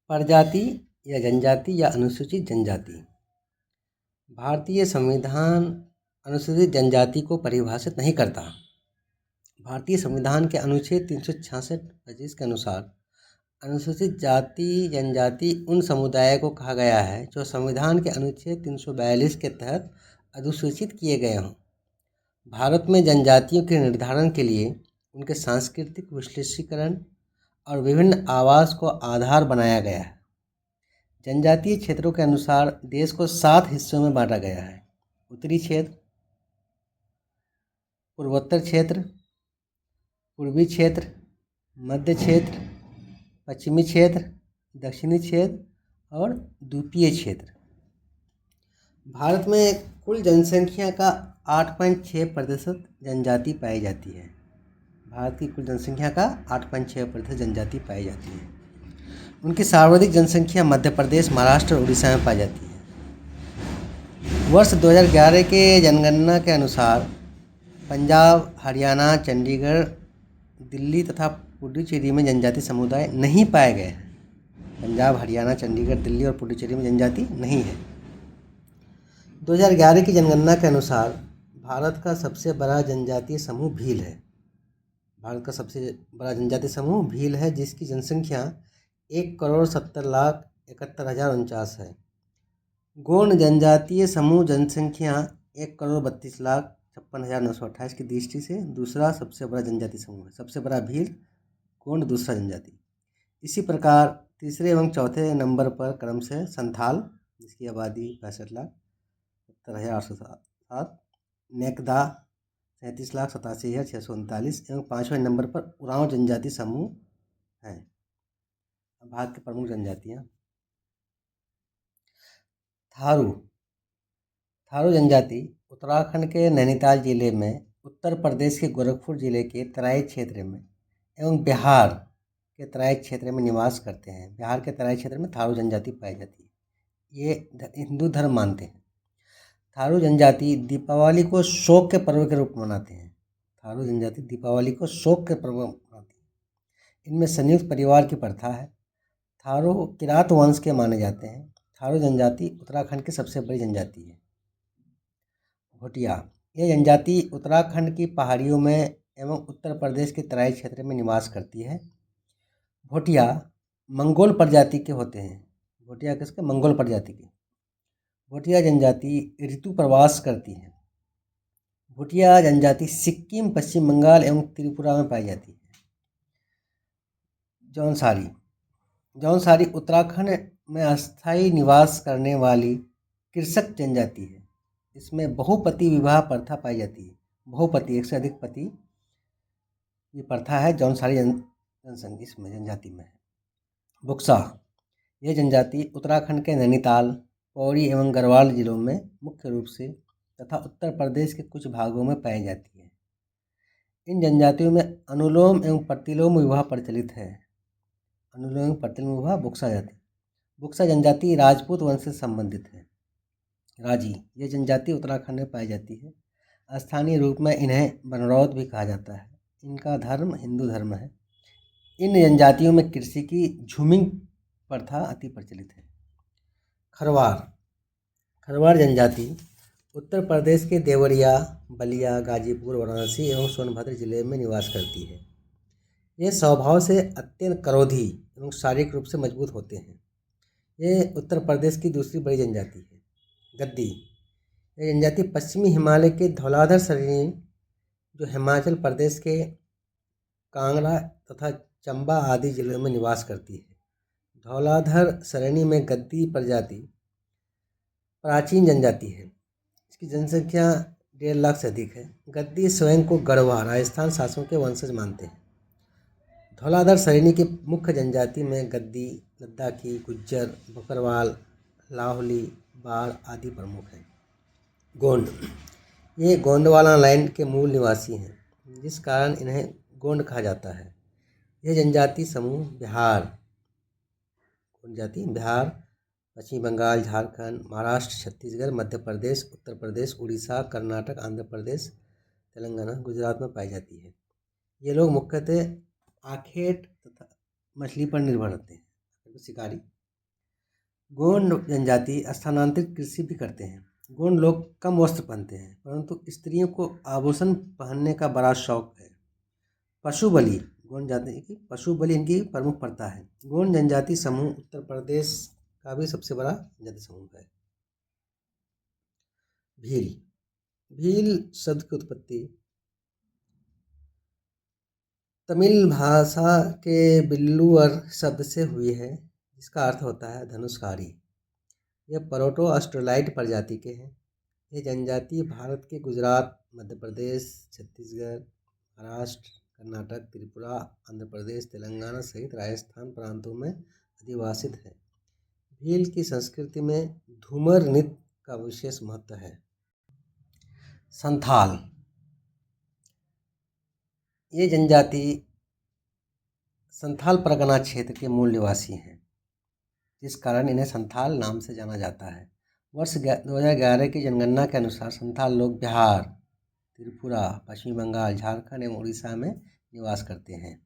प्रजाति या जनजाति या अनुसूचित जनजाति। भारतीय संविधान अनुसूचित जनजाति को परिभाषित नहीं करता। भारतीय संविधान के अनुच्छेद 366(25) के अनुसार अनुसूचित जाति जनजाति उन समुदायों को कहा गया है जो संविधान के अनुच्छेद 342 के तहत अधिसूचित किए गए हों। भारत में जनजातियों के निर्धारण के लिए उनके सांस्कृतिक विश्लेषीकरण और विभिन्न आवास को आधार बनाया गया है। जनजातीय क्षेत्रों के अनुसार देश को 7 हिस्सों में बांटा गया है। उत्तरी क्षेत्र, पूर्वोत्तर क्षेत्र, पूर्वी क्षेत्र, मध्य क्षेत्र, पश्चिमी क्षेत्र, दक्षिणी क्षेत्र और द्वीपीय क्षेत्र। भारत में कुल जनसंख्या का 8.6% जनजाति पाई जाती है। भारत की कुल जनसंख्या का 8.6% जनजाति पाई जाती है। उनकी सर्वाधिक जनसंख्या मध्य प्रदेश, महाराष्ट्र और उड़ीसा में पाई जाती है। वर्ष 2011 के जनगणना के अनुसार पंजाब, हरियाणा, चंडीगढ़, दिल्ली तथा पुडुचेरी में जनजाति समुदाय नहीं पाए गए हैं। पंजाब, हरियाणा, चंडीगढ़, दिल्ली और पुडुचेरी में जनजाति नहीं है। 2011 की जनगणना के अनुसार भारत का सबसे बड़ा जनजातीय समूह भील है। भारत का सबसे बड़ा जनजातीय समूह भील है, जिसकी जनसंख्या 1,70,71,049 है। गोंड जनजातीय समूह जनसंख्या 1,32,56,928 की दृष्टि से दूसरा सबसे बड़ा जनजातीय समूह है। सबसे बड़ा भील, गोंड दूसरा जनजाति। इसी प्रकार तीसरे एवं चौथे नंबर पर क्रमशः संथाल, जिसकी आबादी 65,70,807, नेकदा 37,87,639 एवं 5वें नंबर पर उरांव जनजाति समूह है। भारत की प्रमुख जनजातियाँ। थारू जनजाति उत्तराखंड के नैनीताल जिले में, उत्तर प्रदेश के गोरखपुर जिले के तराई क्षेत्र में एवं बिहार के तराई क्षेत्र में निवास करते हैं। बिहार के तराई क्षेत्र में थारू जनजाति पाई जाती है। ये हिंदू धर्म मानते हैं। थारू जनजाति दीपावली को शोक के पर्व के रूप में मनाते हैं। थारू जनजाति दीपावली को शोक के पर्व मनाती है। इनमें संयुक्त परिवार की प्रथा है। थारू किरात वंश के माने जाते हैं। थारू जनजाति उत्तराखंड की सबसे बड़ी जनजाति है। भोटिया, यह जनजाति उत्तराखंड की पहाड़ियों में एवं उत्तर प्रदेश के तराई क्षेत्र में निवास करती है। भोटिया मंगोल प्रजाति के होते हैं। भोटिया किसके? मंगोल प्रजाति के। भोटिया जनजाति ऋतु प्रवास करती है। भोटिया जनजाति सिक्किम, पश्चिम बंगाल एवं त्रिपुरा में पाई जाती है। जौनसारी उत्तराखंड में अस्थायी निवास करने वाली कृषक जनजाति है। इसमें बहुपति विवाह प्रथा पाई जाती है। बहुपति, एक से अधिक पति, ये प्रथा है जौनसारी इसमें जनजाति में है। बुक्सा, यह जनजाति उत्तराखंड के नैनीताल, पौड़ी एवं गढ़वाल जिलों में मुख्य रूप से तथा उत्तर प्रदेश के कुछ भागों में पाई जाती है। इन जनजातियों में अनुलोम एवं प्रतिलोम विवाह प्रचलित है। अनुलोम एवं प्रतिलोम विवाह बुक्सा जाति। बुक्सा जनजाति राजपूत वंश से संबंधित है। राजी, यह जनजाति उत्तराखंड में पाई जाती है। स्थानीय रूप में इन्हें बनरौत भी कहा जाता है। इनका धर्म हिंदू धर्म है। इन जनजातियों में कृषि की झूमिंग प्रथा अति प्रचलित है। खरवार जनजाति उत्तर प्रदेश के देवरिया, बलिया, गाजीपुर, वाराणसी एवं सोनभद्र जिले में निवास करती है। ये स्वभाव से अत्यंत क्रोधी एवं शारीरिक रूप से मजबूत होते हैं। ये उत्तर प्रदेश की दूसरी बड़ी जनजाति है। गद्दी, यह जनजाति पश्चिमी हिमालय के धौलाधर श्रेणी, जो हिमाचल प्रदेश के कांगड़ा तथा चंबा आदि जिलों में निवास करती है। धौलाधर श्रेणी में गद्दी प्रजाति प्राचीन जनजाति है। इसकी जनसंख्या 1.5 लाख से अधिक है। गद्दी स्वयं को गढ़वा, राजस्थान शासकों के वंशज मानते हैं। धौलाधर श्रेणी की मुख्य जनजाति में गद्दी, लद्दाखी, गुज्जर, बकरवाल, लाहौली, बाढ़ आदि प्रमुख हैं। गोंड, ये गोंडवाना लैंड के मूल निवासी हैं, जिस कारण इन्हें गोंड कहा जाता है। यह जनजाति समूह बिहार, पश्चिम बंगाल, झारखंड, महाराष्ट्र, छत्तीसगढ़, मध्य प्रदेश, उत्तर प्रदेश, उड़ीसा, कर्नाटक, आंध्र प्रदेश, तेलंगाना, गुजरात में पाई जाती है। ये लोग मुख्यतः आखेट तथा मछली पर निर्भर रहते हैं। शिकारी गोंड जनजाति स्थानांतरित कृषि भी करते हैं। गोंड लोग कम वस्त्र पहनते हैं, परंतु स्त्रियों को आभूषण पहनने का बड़ा शौक है। पशु बलि, गोंड जाति की पशु बलि इनकी प्रमुख प्रथा है। गोंड जनजाति समूह उत्तर प्रदेश का भी सबसे बड़ा जनजाति समूह है। भील, भील शब्द की उत्पत्ति तमिल भाषा के बिल्लुवर शब्द से हुई है, जिसका अर्थ होता है धनुषकारी। यह परोटो ऑस्ट्रेलाइड प्रजाति के हैं। ये जनजाति भारत के गुजरात, मध्य प्रदेश, छत्तीसगढ़, महाराष्ट्र, कर्नाटक, त्रिपुरा, आंध्र प्रदेश, तेलंगाना सहित राजस्थान प्रांतों में अधिवासित है। भील की संस्कृति में धूमर नृत्य का विशेष महत्व है। संथाल, ये जनजाति संथाल परगना क्षेत्र के मूल निवासी हैं, जिस कारण इन्हें संथाल नाम से जाना जाता है। वर्ष 2011 की जनगणना के अनुसार संथाल लोग बिहार, त्रिपुरा, पश्चिम बंगाल, झारखंड एवं उड़ीसा में निवास करते हैं।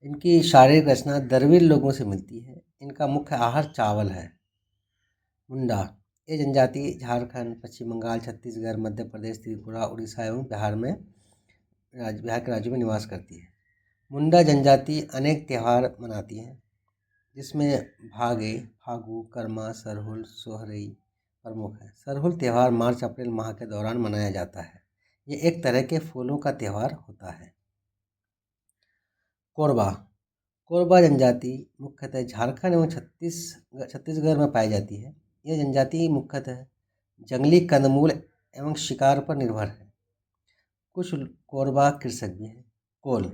इनकी शारीरिक रचना द्रविड़ लोगों से मिलती है। इनका मुख्य आहार चावल है। मुंडा, ये जनजाति झारखंड, पश्चिम बंगाल, छत्तीसगढ़, मध्य प्रदेश, त्रिपुरा, उड़ीसा एवं बिहार के राज्यों में निवास करती है। मुंडा जनजाति अनेक त्यौहार मनाती है, जिसमें भागे, फागु, कर्मा, सरहुल, सोहरई प्रमुख है। सरहुल त्यौहार मार्च अप्रैल माह के दौरान मनाया जाता है। ये एक तरह के फूलों का त्यौहार होता है। कोरबा, कोरबा जनजाति मुख्यतः झारखंड एवं छत्तीसगढ़ में पाई जाती है। यह जनजाति मुख्यतः जंगली कंदमूल एवं शिकार पर निर्भर है। कुछ कोरबा कृषक भी हैं। कोल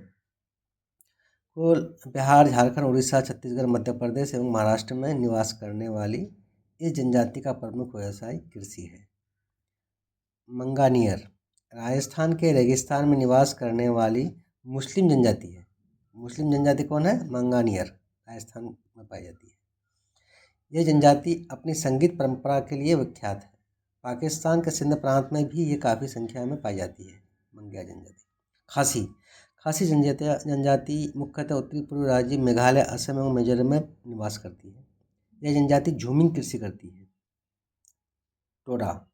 बिहार, झारखंड, उड़ीसा, छत्तीसगढ़, मध्य प्रदेश एवं महाराष्ट्र में निवास करने वाली इस जनजाति का प्रमुख व्यवसाय कृषि है। मंगानियर, राजस्थान के रेगिस्तान में निवास करने वाली मुस्लिम जनजाति है। मुस्लिम जनजाति कौन है? मंगानियर, राजस्थान में पाई जाती है। यह जनजाति अपनी संगीत परंपरा के लिए विख्यात है। पाकिस्तान के सिंध प्रांत में भी ये काफ़ी संख्या में पाई जाती है मंगिया जनजाति। खासी जनजाति मुख्यतः उत्तरी पूर्व राज्य मेघालय, असम एवं मिजोरम में निवास करती है। यह जनजाति झूमिंग कृषि करती है। टोडा,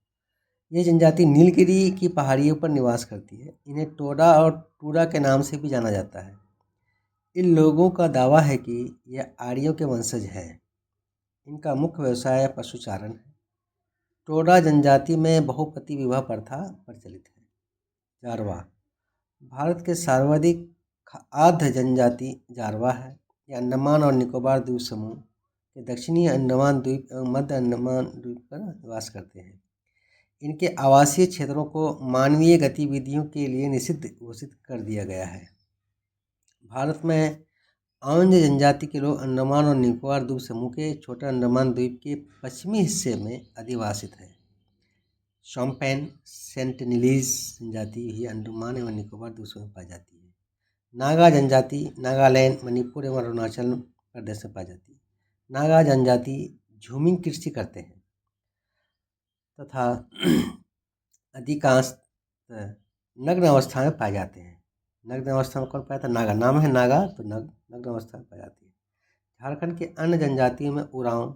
यह जनजाति नीलगिरी की पहाड़ियों पर निवास करती है। इन्हें टोडा और टूडा के नाम से भी जाना जाता है। इन लोगों का दावा है कि यह आर्यों के वंशज हैं। इनका मुख्य व्यवसाय पशुचारण है। टोडा जनजाति में बहुपति विवाह प्रथा प्रचलित है। जारवा, भारत के सर्वाधिक आर्द्र जनजाति जारवा है। यह अंडमान और निकोबार द्वीप समूह के दक्षिणी अंडमान द्वीप एवं मध्य अंडमान द्वीप पर निवास करते हैं। इनके आवासीय क्षेत्रों को मानवीय गतिविधियों के लिए निषिद्ध घोषित कर दिया गया है। भारत में औंज जनजाति के लोग अंडमान और निकोबार द्वीप समूह के छोटे अंडमान द्वीप के पश्चिमी हिस्से में अधिवासित है। शोम्पेन सेंटिनलीज जनजाति ही अंडमान एवं निकोबार द्वीप समूह में पाई जाती है। नागा जनजाति नागालैंड, मणिपुर एवं अरुणाचल प्रदेश में पाई जाती है। नागा जनजाति झूमिंग कृषि करते हैं तथा अधिकांश नग्न अवस्था में पाए जाते हैं। नग्न अवस्था में कौन पाया था? नागा, नाम है नागा, तो नग्न अवस्था में पाई जाती है। झारखंड के अन्य जनजातियों में उरांव,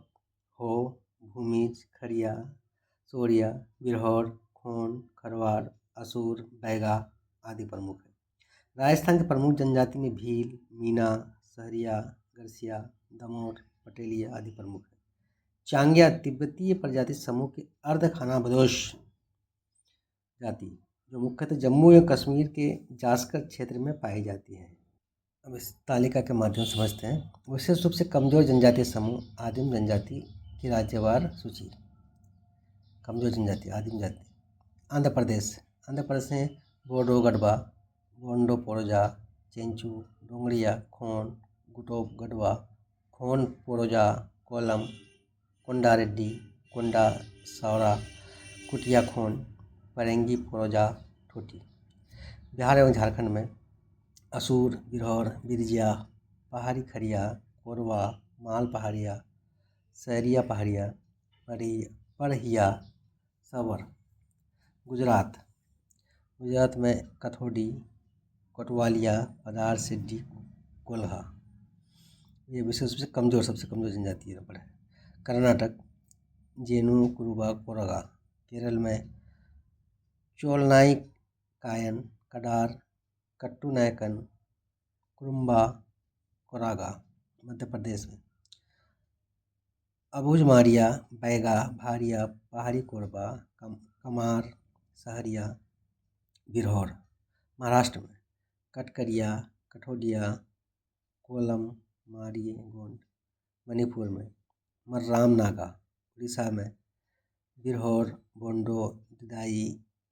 हो, भूमिज, खरिया, सोरिया, बिरहोर, खोन, खरवाड़, असुर, बैगा आदि प्रमुख है। राजस्थान के प्रमुख जनजाति में भील, मीना, सहरिया, गरसिया, दमोर, पटेलिया आदि प्रमुख है। चांग्या तिब्बतीय प्रजाति समूह की अर्ध खानाबदोश जाति, जो मुख्यतः जम्मू एवं कश्मीर के जास्कर क्षेत्र में पाई जाती है। अब इस तालिका के माध्यम से समझते हैं। विशेष रूप से कमजोर जनजातीय समूह, आदिम जनजाति की राज्यवार सूची। कमजोर जनजाति, आदिम जाति। आंध्र प्रदेश में बोडो गढ़वा, गोंडो पोरोजा, चेंचू, डोंगरिया, खोन, गुटोब गढ़वा, खोन पोरोजा, कोलम, कोंडा रेड्डी, कोंडा सौरा, कुटिया खोन, परेंगी पोरोजा, ठोटी। बिहार एवं झारखंड में असुर, बिरहोर, बिरजिया, पहाड़ी खरिया, कोरवा, माल पहाड़िया, सहरिया पहाड़िया, पढ़िया, सवर। गुजरात में कथोडी, कोटवालिया, पदार सिड्डी, कोल्हा। ये विशेष रूप से सबसे कमजोर जनजाति यहाँ पर है। कर्नाटक जेनु कुरुबा कोरगा, केरल में चोलनाई कायन, कडार, कट्टुनायकन, कुरुम्बा कोरागा, मध्य प्रदेश में अबुझमारिया, बैगा, भारिया, पहाड़ी कोरबा, कमार, सहरिया, बिरहोर, महाराष्ट्र में कटकरिया, कठोडिया, कोलम, मारिये गोंड, मणिपुर में मर्राम नागा, उड़ीसा में बिरहोर, बोंडो, दिदाई,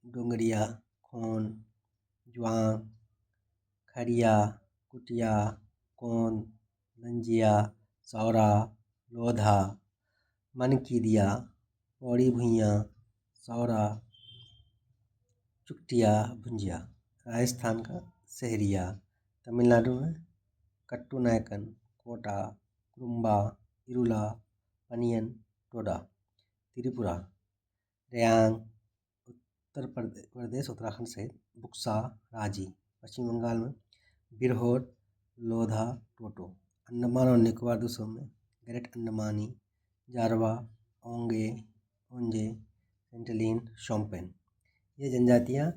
डोंगरिया, खोन, जुआंग, खरिया, कुटिया, कोन, लंजिया, सौरा, लोधा, मनकीदिया, पौड़ी भुइयाँ, सौरा, चुकटिया, भुंजिया। राजस्थान का सहरिया, तमिलनाडु में कट्टुनायकन, कोटा, कुरुम्बा, इरुला, पनियन, टोडा। त्रिपुरा रेयांग, उत्तर प्रदेश उत्तराखंड सहित बुक्सा, राजी। पश्चिम बंगाल में बिरहोर, लोधा, टोटो। अंडमान और निकोबार द्वीपों में ग्रेट अंडमानी, जारवा, ओंगे, ओंजे, सेंटलिन, शोम्पेन। ये जनजातियाँ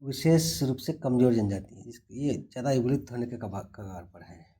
विशेष रूप से कमज़ोर जनजाति हैं, ये ज़्यादा विलुप्त होने के कगार पर हैं।